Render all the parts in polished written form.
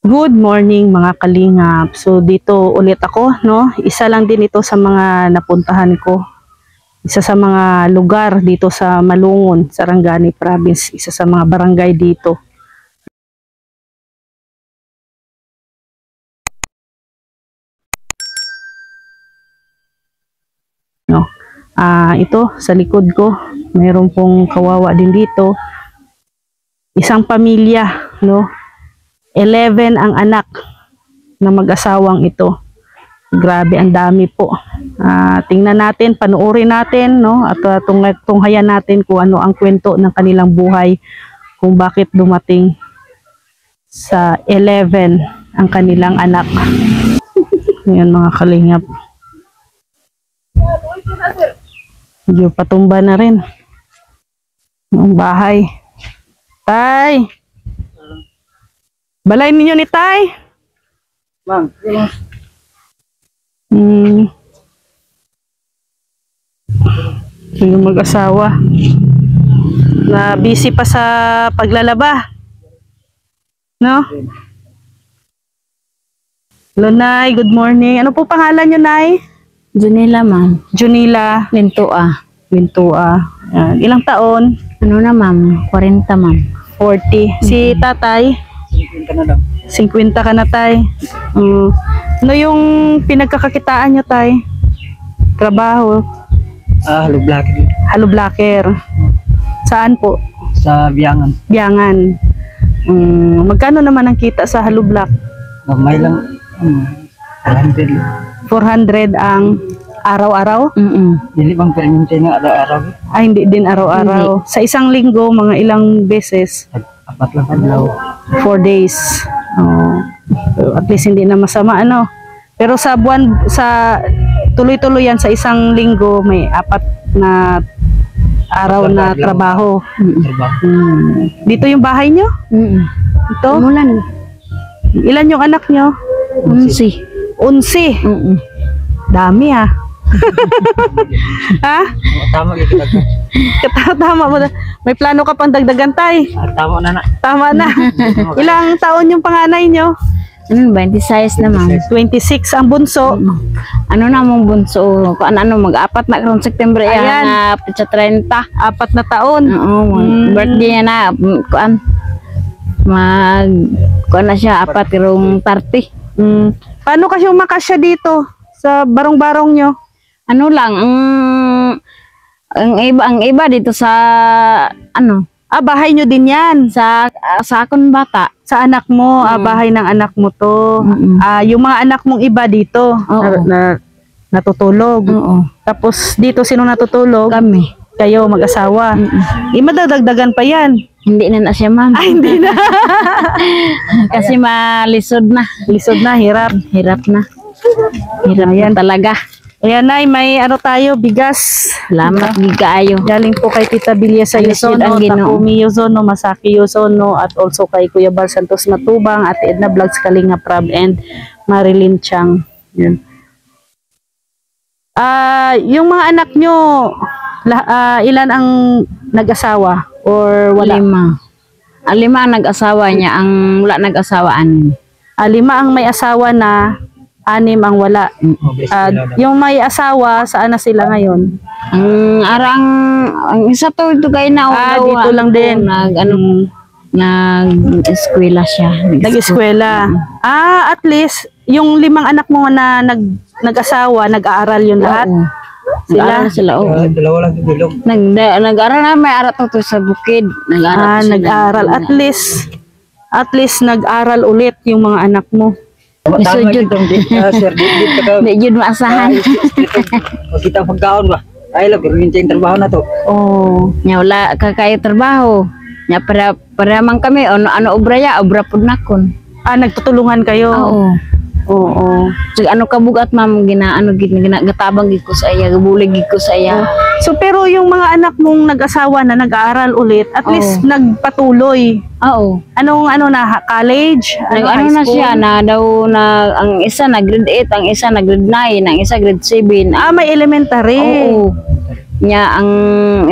Good morning mga kalingap. So dito ulit ako, no? Isa lang din ito sa mga napuntahan ko. Isa sa mga lugar dito sa Malungon, Sarangani Province. Isa sa mga barangay dito. No? Ito sa likod ko, mayroon pong kawawa din dito. Isang pamilya, no? 11 ang anak na mag-asawang ito. Grabe, ang dami po. Tingnan natin, panuorin natin, no? At tunghayan natin kung ano ang kwento ng kanilang buhay, kung bakit dumating sa 11 ang kanilang anak. Ngayon mga kalingap. Medyo patumba na rin ang bahay. Tay! Balay ninyo ni Tay? Ma'am. Yung mag-asawa na busy pa sa paglalaba, no? Hello Nay, good morning. Ano po pangalan nyo, Nay? Junila, ma'am. Junila Lintua. Wintua. Ilang taon? Ano na, ma'am? 40, ma'am. 40. Si Tatay? 50 ka na, Tay. Ano yung pinagkakakitaan nyo, Tay? Trabaho? Hello Black. Halo Blacker. Saan po? Sa Biangan. Biangan. Magkano naman ang kita sa Halo Black? May lang 400. 400 ang araw-araw? Dili bang permente nga araw-araw? Hindi din araw-araw. Sa isang linggo, mga ilang beses? 4 lang adlaw. 4 days. So, at least hindi na masama, ano? Pero sa buwan, sa tuloy-tuloy yan, sa isang linggo, may 4 na araw na trabaho. Dito yung bahay nyo? Ito? Mulan. Ilan yung anak nyo? 11. 11. Dami ha. Ha? Tama gyud kita. Tama mo na. May plano ka pang dagdagan, Tay. Tama na na. Tama na. Ilang taon yung panganay nyo? 26 na, ma'am. 26 ang bunso. Ano na mong bunso? Kung ano, mag-apat na karon September yan. Ayan. Sa 30. 4 na taon. Oo, birthday niya na. Kuan. Kuan na siya, 4 karong 30. Paano kasi umakasya dito sa barong-barong nyo? Ano lang, ang iba dito sa ano, Bahay nyo din yan. sa akon bata. Sa anak mo, bahay ng anak mo to. Yung mga anak mong iba dito na natutulog. Oo. Tapos dito sino natutulog? Kami. Kayo mag-asawa. Madadagdagan pa yan. Hindi na siya, ma'am. Hindi na. Kasi malisod na. Lisod na, hirap. Hirap na. Hirap na talaga. Ayan, Nay, may ano tayo, bigas. Salamat gigaayo. Galing po kay Tita Bilya sa Alisod Yusono, ang Ginoo. Takumi Yusono, Masaki Yusono, at also kay Kuya Bal Santos Matubang, at Edna Vlogs Kalinga Prab, and Marilyn Chang. Yun. Yung mga anak nyo, ilan ang nag-asawa? Or wala? 5. 5 ang nag-asawa niya, ang wala nag-asawaan. 5 ang may asawa na, 6 ang wala. Yung may asawa, saan na sila ngayon? Ang isa to ito kayo na Dito lang din. Nag-eskwela siya. Nag-eskwela. At least, yung 5 anak mo na nag-asawa, nag-aaral yun lahat? Sila? Sila, oo. Dalawa lang bilog. Nag-aral na, may aral to sa bukid. Nag-aral. Nag-aral. At least nag-aral ulit yung mga anak mo. Tama gyud tong sir dito ka. Hindi yun maasahan. Kita pagkaon ba? Ay lang pero yung trabaho na to. Nya wala ka kayo trabaho. Nya para man kami ano obra ya, obra pud nakon. Nagtutulungan kayo? Oo. So, ano kabugat, ma'am, gatabang gid ko sa iya, gabulig gid ko sa iya. So pero yung mga anak mong nag-asawa na nag-aaral ulit, at least nagpatuloy. Oo. Anong college? Nag-ano na siya na daw na ang isa na grade 8, ang isa na grade 9, ang isa grade 7. May elementary. Oo. Nya ang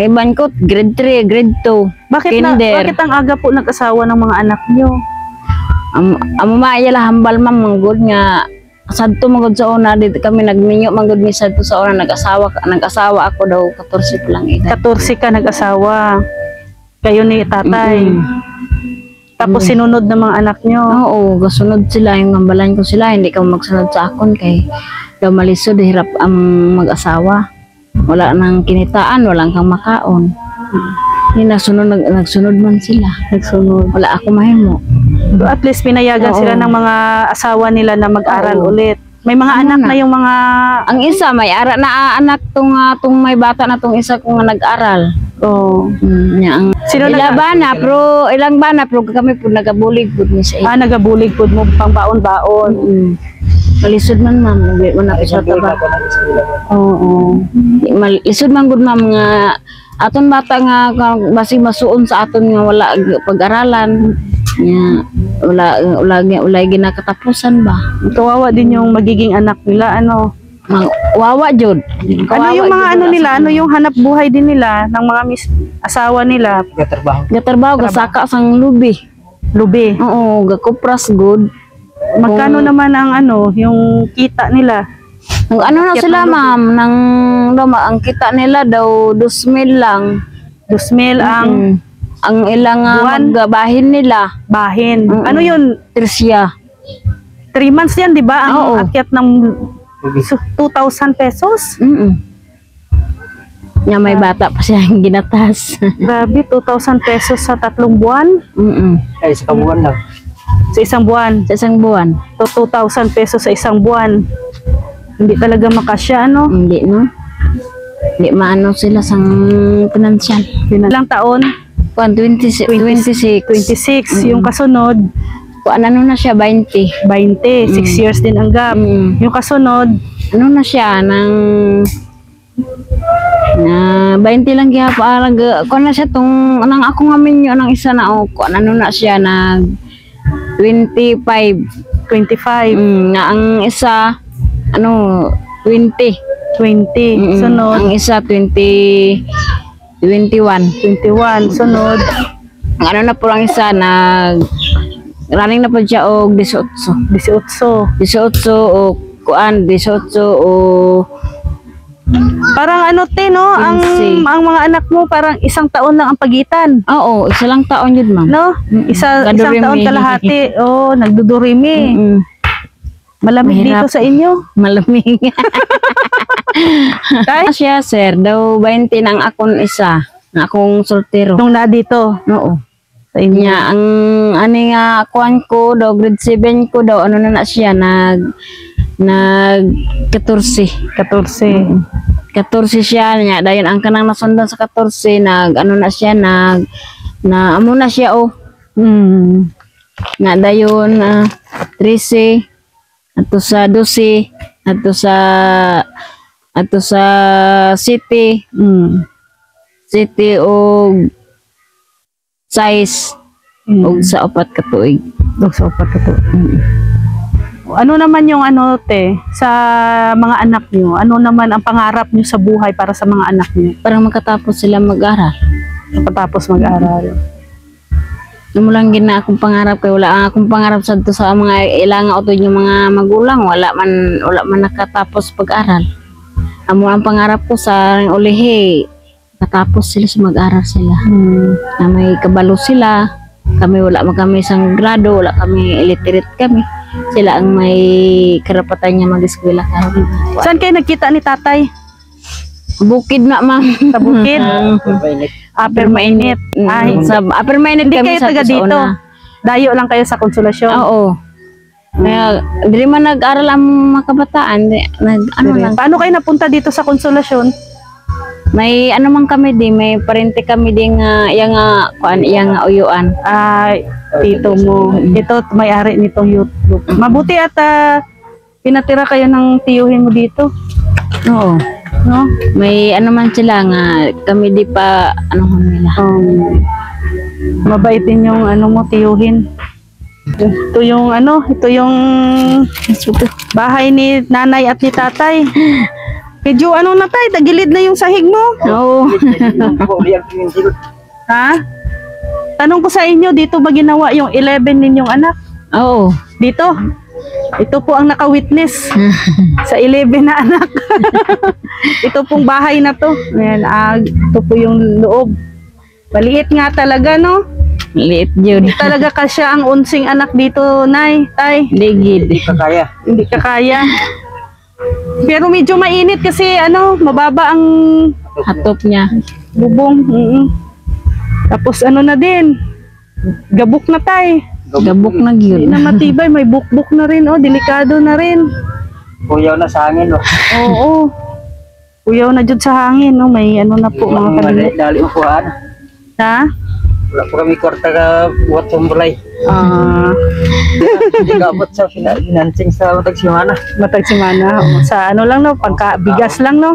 iban ko grade 3, grade 2. Bakit ang aga po nag-asawa ng mga anak niyo? amo maayala hambal ma'am manggod nga sadto manggod sa una dito kami nagminyo manggod mi sadto sa una nag-asawa ako daw 14 pa lang edad. 14 ka nag-asawa. Kayo ni tatay. Tapos sinunod ng mga anak nyo. Oo, kasunod sila yung hambalan ko sila hindi ka magsunod sa akon kay daw malisod hirap ang mag-asawa. Wala nang kinitaan, walang kang makaon. Nagsunod man sila. Nagsunod. Wala ako mahimo. So, at least pinayagan Oo. sila ng mga asawa nila na mag-aral Oo. ulit. May mga anak na yung mga... Ang isa may ara na anak tong may bata na tong isa kung nag-aral. Oh. Ang Sino ilabana pero ilang bana pero kami po nagabulig pud mi sa iya. nagabulig po mo pang baon-baon. Malisod man ma'am, wala pa sa taba. Oo. Malisod man gud ma'am nga aton bata nga basig masuon sa aton nga wala pag-aralan. Nya wala ginakatapusan ba. Kawawa din yung magiging anak nila. Wawa jud. Ano yung mga ano nila? Ano yung hanap buhay din nila ng mga asawa nila? Gatrabaho. Gatrabaho gasaka sang lubi. Lubi. Oo, gakupras good. Magkano naman ang yung kita nila? Ang ano na Akyat sila ng lubi. ma'am ang kita nila daw 2,000 lang. 2,000 ang ilang buwan? magbahin nila bahin. Mm-mm. Ano yun? Trisya. 3 months yan, di ba? Ang Oo. akyat ng 2,000 pesos. Nya may bata pa siyang ginatas. Grabe, 2,000 pesos sa 3 buwan. Ay, sa kabuhan lang. Sa isang buwan. Sa isang buwan. 2,000 pesos sa isang buwan. Hindi talaga makasya, ano? Hindi no. Hindi maano sila sang pinansyal. Ilang taon? Kuan 26. 26. Yung kasunod, Kuan ano na siya 20. 20. 6 years din ang gap. Yung kasunod, Ano na siya nang 20 lang gihapon kuan na siya tong nang ako nga minyo nang isa na kuan ano na siya nag 25. 25. Nga ang isa ano 20. 20. Sunod, Ang isa 21. 21. Sunod, Ang ano na po ang isa nag running na po siya og 18. 18. 18 o kuan 18 o Parang ano, no? Ang 15. mga anak mo, parang isang taon lang ang pagitan. oo isa lang taon yun ma'am. No? Isang Kadurimi. taon kalahati. Oh, nagdudurimi. Malamig Mahirap. dito sa inyo. Malamig. Tay, Siya sir daw 20 nang akong isa na akong soltero. nung na dito Oo. sa inyo. Nya ang ani nga kuan ko daw grade 7 ko daw ano na siya nag 14. 14. 14 siya nya dayon ang kanang nasundan sa 14 nag ano na siya na amo na siya nga dayon 13 ato sa 12 ato sa city og size og sa 4 ka tuig. So, ano naman yung sa mga anak nyo? Ano naman ang pangarap nyo sa buhay para sa mga anak nyo? Para makatapos sila mag-aral. Pagkatapos mag-aral. Ano lang gina akong pangarap kay wala ang akong pangarap sa mga ilang utod yung mga magulang wala man nakatapos pag-aral. Amo ang pangarap ko sa ulihi katapos sila sa mag-aral sila. Na may kabalo sila. Kami wala man kami sang grado, wala kami illiterate kami. Sila ang may karapatan niya mag-eskwela karon. Saan kayo nagkita ni tatay? Bukid na ma'am. Sa bukid? Mainit. Upper Mainit. Ay, Sa upper mainit hindi kami kayo sa taga dito. una. Dayo lang kayo sa Konsolasyon. Oo. Kaya, dili man nag-aral ang mga kabataan. Ano lang. Paano kayo napunta dito sa Konsolasyon? May ano man kami di, may parente kami di nga, yang uyuan. Ay, tito mo. Ito, may-ari nitong YouTube. Mabuti at pinatira kayo ng tiyuhin mo dito. Oo. No? May ano man sila nga, kami di pa, ano nila. Mabait din yung tiyuhin. Ito yung bahay ni nanay at ni tatay. Medyo na tay, tagilid na yung sahig mo. Oo. Ha? Tanong ko sa inyo, dito ba ginawa yung 11 ninyong anak? Oo. Dito. Ito po ang naka-witness sa 11 na anak. Ito pong bahay na to. Ayan, ito po yung loob. Maliit nga talaga, no? Liit yun. Hindi talaga kasya ang unsing anak dito, Nay, Tay. Ligid. Kakaya. Hindi ka kaya. Pero medyo mainit kasi mababa ang Hatop niya. bubong. Tapos na din. Gabok na, Tay. Gabok na Hindi yun. na matibay, may bukbok na rin, delikado na rin. Kuyaw na sa hangin, no? Oo. Kuyaw na dyan sa hangin, may na po mga kalimot. Dali mo po, Ha? Wala po kami kwarta ka buhat sa bulay. Hindi ka abot sa financing sa matag simana. Matag simana. Sa lang, pagka-bigas lang, no?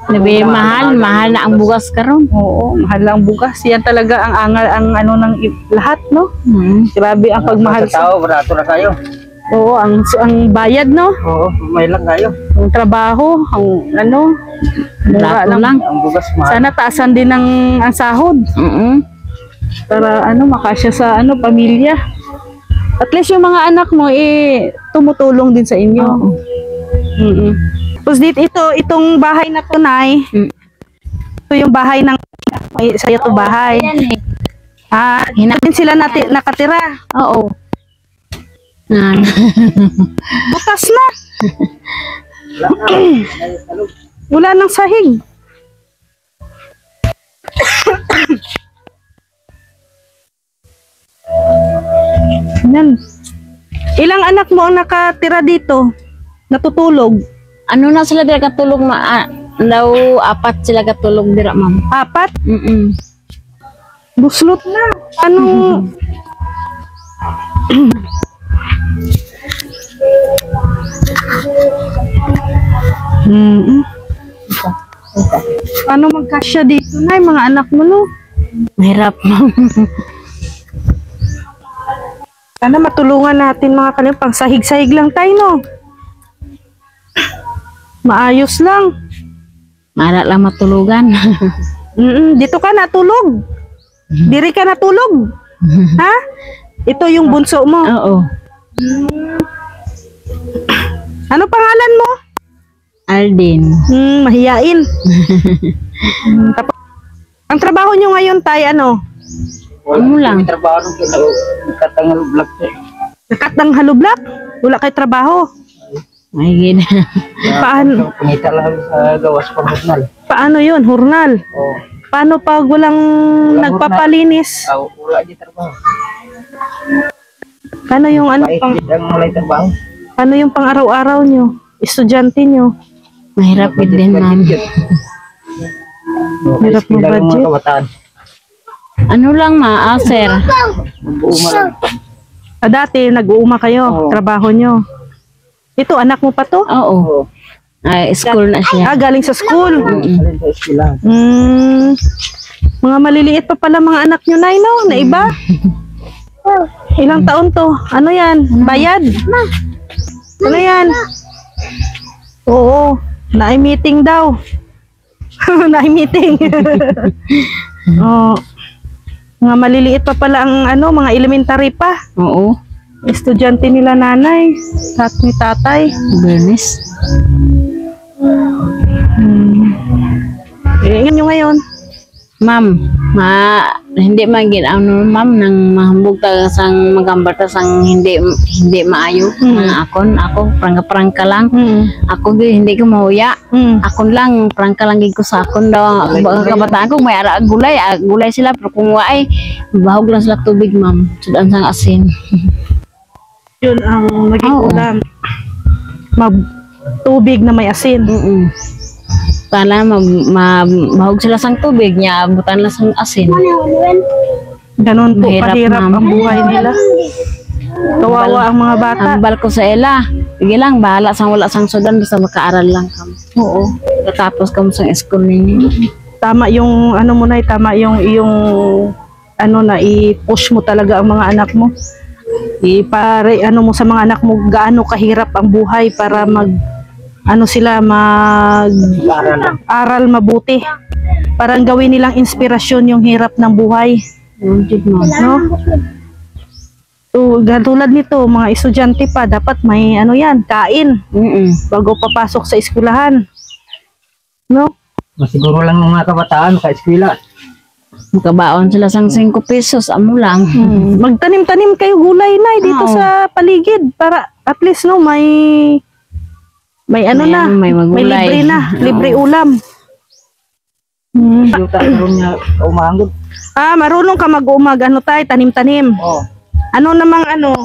Nabi, mahal na ang bugas karon. Oo, mahal lang bugas. Yan talaga ang angal, ng lahat, no? Grabe ang pagmahal Sa tao, barato na kayo. Oo, ang bayad, no? Oo, may lang kayo. Ang trabaho, ang mura Barato lang. lang. Ang bugas mahal. Sana taasan din ang sahod para makasya sa pamilya. At least yung mga anak mo tumutulong din sa inyo. Tapos itong bahay na to, Nay. Ito yung bahay ng sa'yo to bahay. Din sila nakatira. Oo. Butas na. Wala nang sahig. Yan. Ilang anak mo ang nakatira dito? Natutulog? Ano na sila dira katulog daw 4 sila katulog dira, ma'am. 4? Buslot na. Paano magkasya dito, Nay, mga anak mo, no? Mahirap, ma'am. Sana matulungan natin mga kalim, pang sahig-sahig lang tayo, no? Maayos lang. Mara lang matulugan. Dito ka natulog. Diri ka natulog. Ha? Ito yung bunso mo. Oo. Ano pangalan mo? Aldin. Mahiyain. Tapos, ang trabaho nyo ngayon, Tay, ano? Ano lang? May trabaho nung katangal vlog. Nakat ng halublak? Wala kay trabaho. Ay, gid. Paano? Pangita lang sa gawas pang-hurnal. Paano yun? Hurnal? Oo. Paano pag walang nagpapalinis? Wala di trabaho. Paano yung Pait ang walay trabaho. paano yung pang-araw-araw nyo? Estudyante nyo? Mahirap din, ma'am. Hirap mo Mga budget. kabataan. Ano lang, sir? Buuma lang. Dati, nag-uuma kayo, Oo. trabaho nyo. Ito, anak mo pa to? Oo. Ay, school na siya. Galing sa school. Alin sa eskwelahan. Mga maliliit pa pala mga anak nyo, Nay, no? Na iba? Ilang taon to? Ano yan? Bayad? Ano yan? Oo. Naay-meeting daw. Naay-meeting. Oh. Mga maliliit pa pala ang mga elementary pa. Oo. Estudyante nila nanay. At ni tatay. Bernes. Ingat nyo ngayon. Ma'am, hindi magin ma'am nang mahambog ta sang magambar ta sang hindi maayo nga ako prangka lang ako gid hindi ko mahuya akon lang prangka lang gid ko sa akon daw kabataan ko may ara gulay sila pero kung waay bahog lang sila tubig, ma'am, sudan sang asin. Yun ang naging ulam. Tubig na may asin. Para mahog sila sang tubig niya, butan lang sang asin. Ganun po, Mahirap, kahirap ma'am. ang buhay nila. Kawawa ang mga bata. Ambal ko sa ila. Sige lang, bahala sang wala sang sudan basta makaaral lang kam. Oo. Tapos kam sang school ninyo. Tama yung mo na, tama yung na i-push mo talaga ang mga anak mo. Ipare mo sa mga anak mo gaano kahirap ang buhay para sila aral mabuti. Parang gawin nilang inspirasyon yung hirap ng buhay. No? No? So, tulad nito, mga estudyante pa, dapat may ano yan, kain bago papasok sa eskwelahan. No? Masiguro lang ng mga kabataan, ka-eskwela. Makabaon sila sang 5 pesos, amo lang. Magtanim-tanim kayo gulay na dito Oo. sa paligid para at least no may ano May na, ano, may magulay. libre na, Oo. libre ulam. Yuta karon niya umangod. Marunong ka mag-umag, ano tayo, tanim-tanim. Oh. Ano namang ano,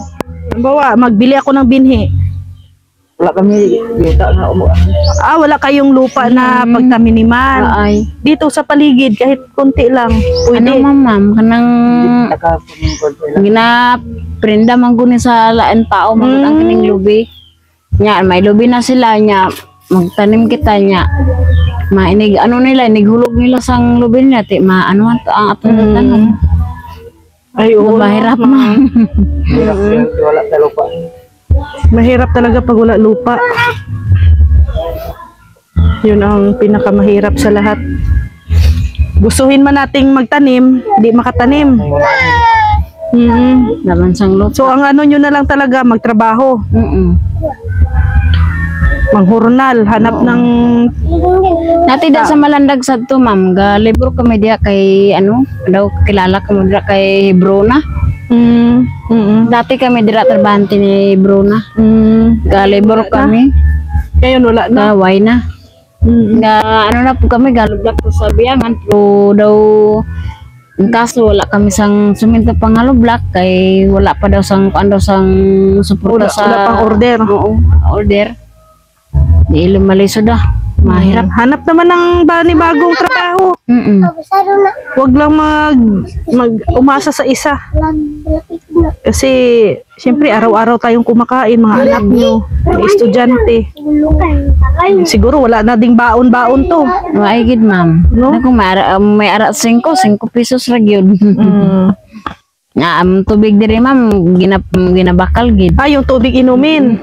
bawa, magbili ako ng binhi. Wala kami yuta nga Wala kayong lupa na pagtaminiman. Ay. Dito sa paligid, kahit konti lang, Ano pwede. ma'am, kanang naka-pumingkod sila. ginaprenda man guni sa lain tao magud ang kining lubi. Nya may lubi na sila nya magtanim kita nya. Mainig ano nila inigulog nila sang lubi nila ti maano to ang atong tanom. Ay, oo. Mahirap na. Hirap yan, wala sa lupa. Mahirap talaga pag wala lupa. Yun ang pinakamahirap sa lahat. Gustuhin man nating magtanim, di makatanim. Laban sang lupa. So ang ano nyo na lang talaga, magtrabaho, manghurnal, hanap ng Nati da sa malandag sad to ma'am, ga libro kami diha kay ano, daw kilala kamo diha kay Bruna. Dati kami dira trabante ni Bruna. Ga libro kami, ngayon wala na. ga way na. Nga ano na po kami galublak po sa biyangan pero daw ang kaso wala kami sang suminto pangalublak kay wala pa daw sang kuan daw sang suporta sa Wala pang order. Oo, order. Di lumaliso dah. Mahirap. Hanap naman ng bagong trabaho. Huwag lang umasa sa isa. Kasi siyempre araw-araw tayong kumakain, mga anak nyo, mga estudyante. Siguro wala na ding baon-baon to. Ay gid ma'am. No? No? Kung may ara 5 pesos ra gyud. Nga tubig diri ma'am ginabakal gid. Yung tubig inumin,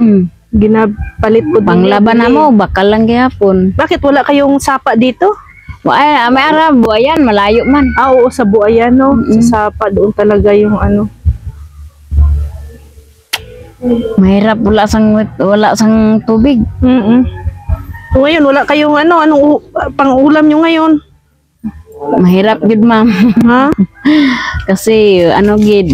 ginapalit ko din. Panglaban na mo bakal lang gyapon. Bakit wala kayong sapa dito? Ay may ara buayan malayo man. Oo, sa Buayan, no? Sa sapa, doon talaga yung ano. Mahirap wala sang tubig. So, ngayon, wala kayong ano, anong pang-ulam nyo ngayon? Mahirap gid ma'am. Ha? Kasi ano gid.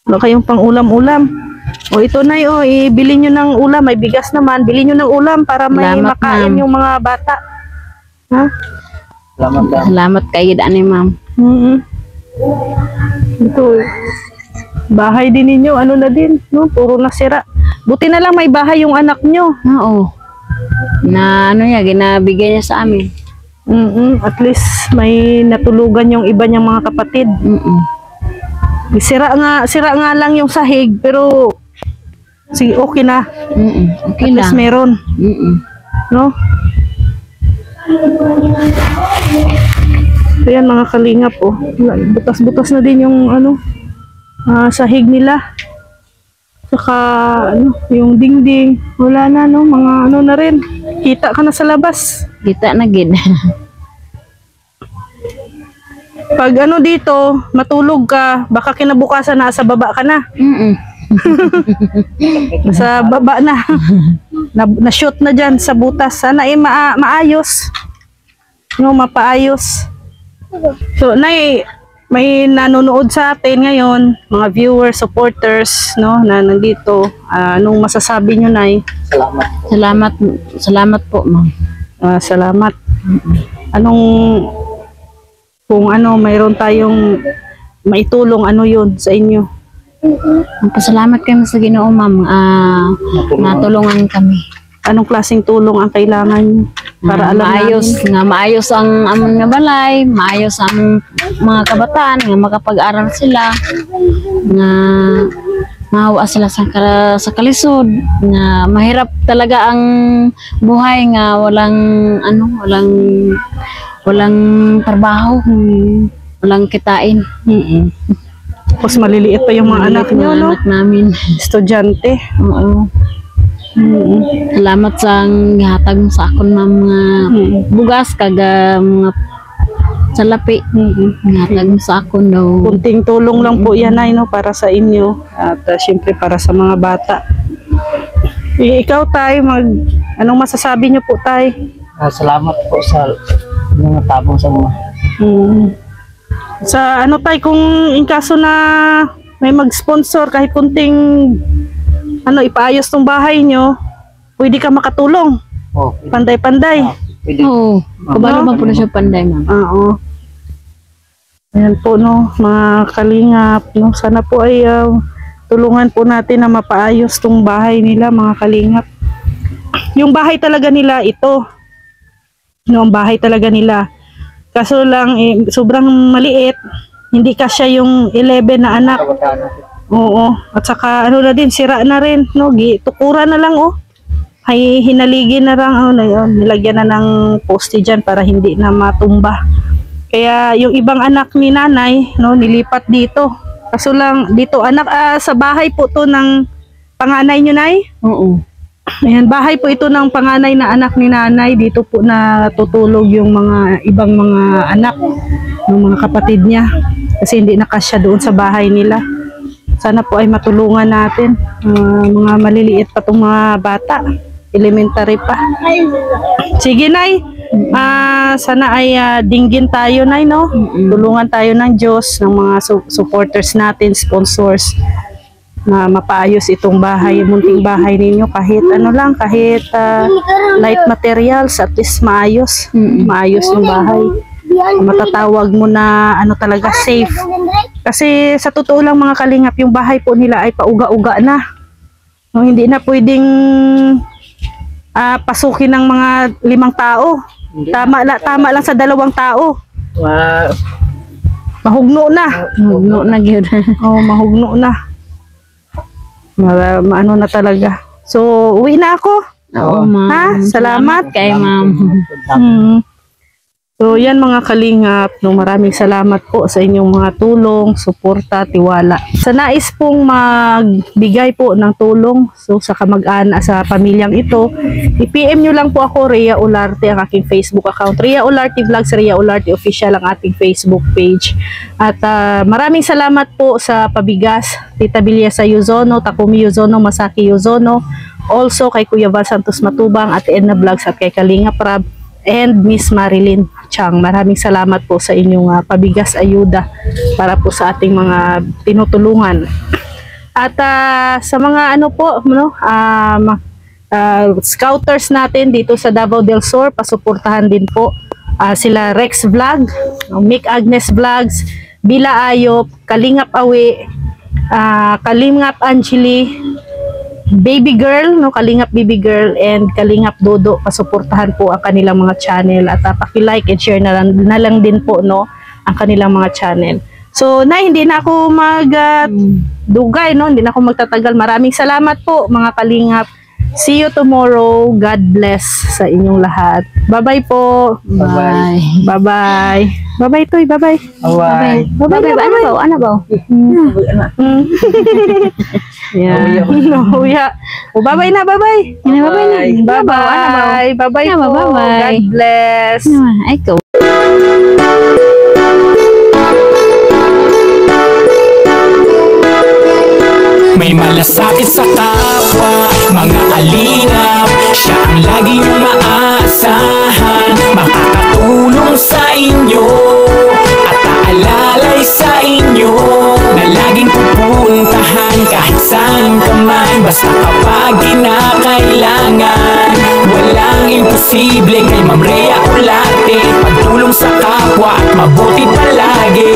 Wala kayong pang-ulam-ulam. O ito na ibili nyo ng ulam, may bigas naman, bili nyo ng ulam para may Salamat, makain ma'am. yung mga bata. Ha? Salamat lang. Salamat kay gid ani ma'am. Ito, bahay din ninyo, ano na din, no? Puro nasira. Buti na lang may bahay yung anak nyo. Oo. Na ano niya ginabigay niya sa amin. At least may natulugan yung iba niyang mga kapatid. Sira nga lang yung sahig, pero sige, okay na. Okay At least lang. meron, no? So yan mga kalingap, butas-butas na din yung ano, sahig nila. Saka ano, yung dingding, wala na, no? Mga ano na rin, kita ka na sa labas. Kita na gid. Pag ano dito, matulog ka, baka kinabukasan nasa baba ka na. Sa baba na. Na-shoot na dyan sa butas. Sana maayos. No, mapaayos. So, may nanonood sa atin ngayon, mga viewers, supporters, no, na nandito. Anong masasabi nyo, Nay? Salamat. Salamat po, ma'am. Salamat. Kung mayroon tayong maitulong, ano yun sa inyo? Pasalamat kami sa Ginoo, ma'am. Natulungan kami. Anong klaseng tulong ang kailangan nyo? Para alam maayos ang amon nga balay, maayos ang mga kabataan nga makapag-aral sila, nga mahawa sila sa kalisod, nga mahirap talaga ang buhay nga walang trabaho, walang kitain. Tapos maliliit pa yung mga anak nyo, no? Anak namin. Estudyante. Oo. Salamat sa gihatag mo sa akon ma'am, mga bugas kaga mga sa lapi. Ngatag mo sa ako daw. Kunting tulong lang po yan ay, no, para sa inyo at syempre para sa mga bata. Ikaw tay, anong masasabi niyo po tay? Salamat po sa mga tabong sa mga. Sa ano tay, kung in kaso na may mag-sponsor kahit kunting ipaayos tong bahay nyo, pwede ka makatulong. Oh, Panday-panday. pwede. Oo. Kabalo man po na siya panday, ma'am. Oo. Ayan po, no, mga kalingap, no, sana po ay tulungan po natin na mapaayos tong bahay nila, mga kalingap. Yung bahay talaga nila ito. No, ang bahay talaga nila. Kaso lang, sobrang maliit. Hindi kasya yung 11 na anak. Oo. At saka, na din, sira na rin, no, tukuran na lang, oh. Ay, hinaligin na lang, nilagyan na ng poste dyan para hindi na matumba. Kaya yung ibang anak ni nanay, no, nilipat dito. Kaso lang dito sa bahay po to ng panganay nyo, nay. Oo. Ayan, bahay po ito ng panganay na anak ni nanay. Dito po na tutulog yung mga ibang mga anak ng mga kapatid niya. Kasi hindi nakasya doon sa bahay nila. Sana po ay matulungan natin. Mga maliliit pa itong mga bata. Elementary pa. Sige, nay. Sana ay dinggin tayo, nay, no? Tulungan tayo ng Diyos, ng mga supporters natin, sponsors, na mapaayos itong bahay, munting bahay ninyo, kahit kahit light materials, at least maayos yung bahay. Matatawag mo na talaga safe. Kasi sa totoo lang, mga kalingap, yung bahay po nila ay pauga-uga na. No, hindi na pwedeng pasukin ng mga 5 tao. Tama lang sa 2 tao. Mahugno na. Mahugno na gyud. Oh, mahugno na. Maano na talaga. So, uwi na ako. Oo, ma'am. Ha? Salamat kay ma'am. So, yan mga kalingap, no, maraming salamat po sa inyong mga tulong, suporta, tiwala. Sa nais pong magbigay po ng tulong, so sa kamag-anak, sa pamilyang ito, i-PM nyo lang po ako, Rhea Olarte, ang aking Facebook account. Rhea Olarte Vlogs, Rhea Olarte Official, ang ating Facebook page. At maraming salamat po sa pabigas, Tita Bilya sa Yuzono, Takumi Yuzono, Masaki Yuzono, also kay Kuya Val Santos Matubang, at Edna Vlogs, at kay Kalinga Prab, and Miss Marilyn Chang. Maraming salamat po sa inyong pabigas ayuda para po sa ating mga tinutulungan. At sa mga scouters natin dito sa Davao del Sur, pasuportahan din po sila Rex Vlog, Mick Agnes Vlogs, Bila Ayop, Kalingap Awi, Kalingap Angeli, Baby Girl, no, Kalingap Baby Girl, and Kalingap Dodo. Pasuportahan po ang kanilang mga channel at paki-like and share na lang din po, no, ang kanilang mga channel. So, hindi na ako dugay, no, hindi na ako magtatagal. Maraming salamat po, mga Kalingap. See you tomorrow. God bless sa inyong lahat. Bye-bye po. Bye. Bye-bye. Bye-bye, Toy. Bye-bye. Bye. Bye-bye. Ano ba? Yeah. No, yeah. Oh, bye-bye na, bye-bye. Bye-bye. Bye-bye. Bye-bye po. Bye-bye. God bless. Ay ko. May malasakit sa kapwa, mga alingap. Siya ang laging maaasahan, makakatulong sa inyo at aalalay sa inyo, na laging pupuntahan kahit saan ka man. Basta kapag kinakailangan, walang imposible kay Ma'am Rhea Olarte. Pagtulong sa kapwa at mabuti palagi,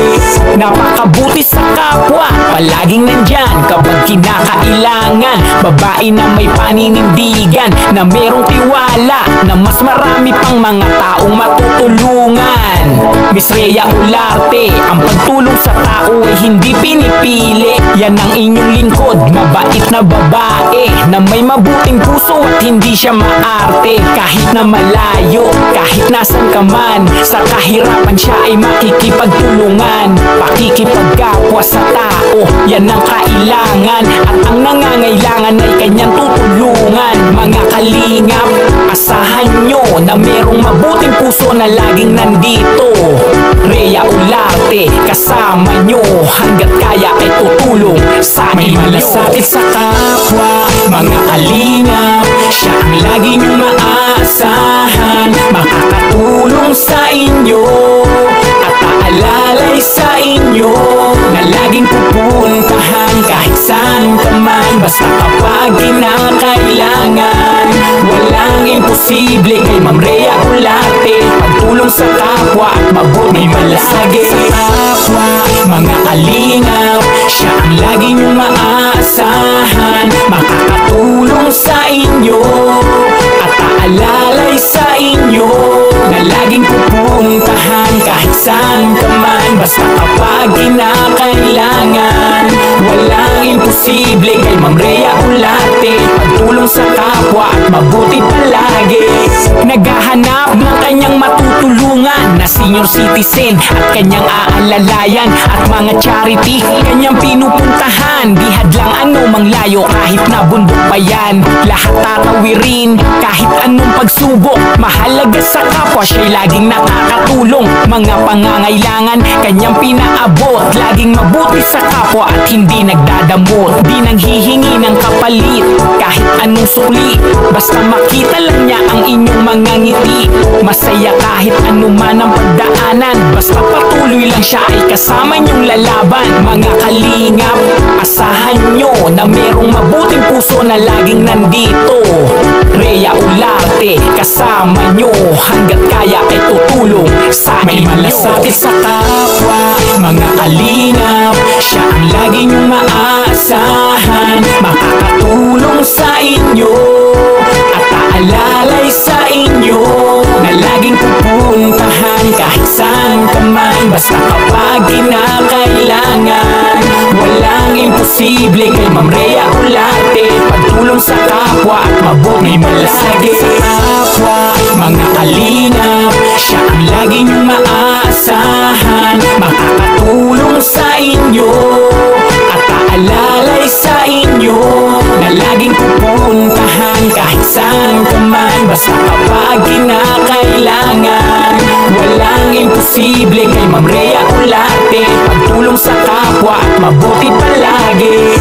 napakabuti sa kapwa, palaging nandyan kapag kinakailangan. Babae na may paninindigan, na merong tiwala, na mas marami pang mga taong matutulungan. Miss Rhea Olarte, ang pagtulong sa tao ay hindi pinipili. Yan ang inyong lingkod, mabait na babae, na may mabuting puso at hindi siya maarte. Kahit na malayo, kahit nasan ka man, sa kahirapan siya ay makikipagtulungan. Pakikipagkapwa sa tao, yan ang kailangan, at ang nangangailangan ay kanyang tutulungan. Mga kalingap, Asahan nyo na merong mabuting puso na laging nandito. Rhea Olarte, kasama nyo hanggat kaya ay tutulong sa inyo. May malasakit sa kapwa, mga kalingap, siya ang lagi nyong maaasahan. Makakatulong sa inyo at aalalay sa inyo na laging pupuntahan kahit saan ka man, basta kapag kinakailangan. Walang imposible kay Ma'am Rhea Olarte, pagtulong sa kapwa at mabuti malasakit sa kapwa, mga kalingap, siya ang lagi nyong maaasahan. Makakatulong sa inyo at aalalay sa inyo na laging pupuntahan kahit saan ka man, basta kapag kinakailangan. Walang imposible kay Ma'am Rhea Olarte, pagtulong sa kapwa at mabuti palagi. Naghahanap ng kanyang matutulungan na senior citizen at kanyang aalalayan at mga charity kanyang pinupuntahan. Di hadlang anumang layo kahit na bundok pa yan, lahat tatawirin kahit anong pagsubok. Mahalaga sa kapwa, siya'y laging nakakatulong. Mga pangangailangan kanyang pinaabot, laging mabuti sa kapwa at hindi nagdadamot. Di nanghihingi ng kapalit kahit anong sukli, basta makita lang niya ang inyong mga ngiti. Masaya kahit anuman ang pagdaanan, basta patuloy lang siya ay kasama niyong lalaban. Mga kalingap, asahan nyo na merong mabuting puso na laging nandito. Rhea Olarte, kasama nyo hanggat kaya ay tutulong sa inyo. May malasakit sa kapwa, mga kalingap, siya ang lagi nyong maaasahan. Makakatulong sa inyo at aalalay sa inyo na laging pupuntahan kahit saan ka man, basta kapag kinakailangan. Walang imposible kay Ma'am Rhea Olarte, pagtulong sa kapwa at mabuti malasakit sa kapwa, mga kalingap, siya ang lagi nyong maaasahan. Makakatulong sa inyo at aalalay sa inyo na laging pupuntahan kahit saan ka man, basta kapag kinakailangan. Walang imposible kay Ma'am Rhea Olarte, pagtulong sa kapwa at mabuti palagi.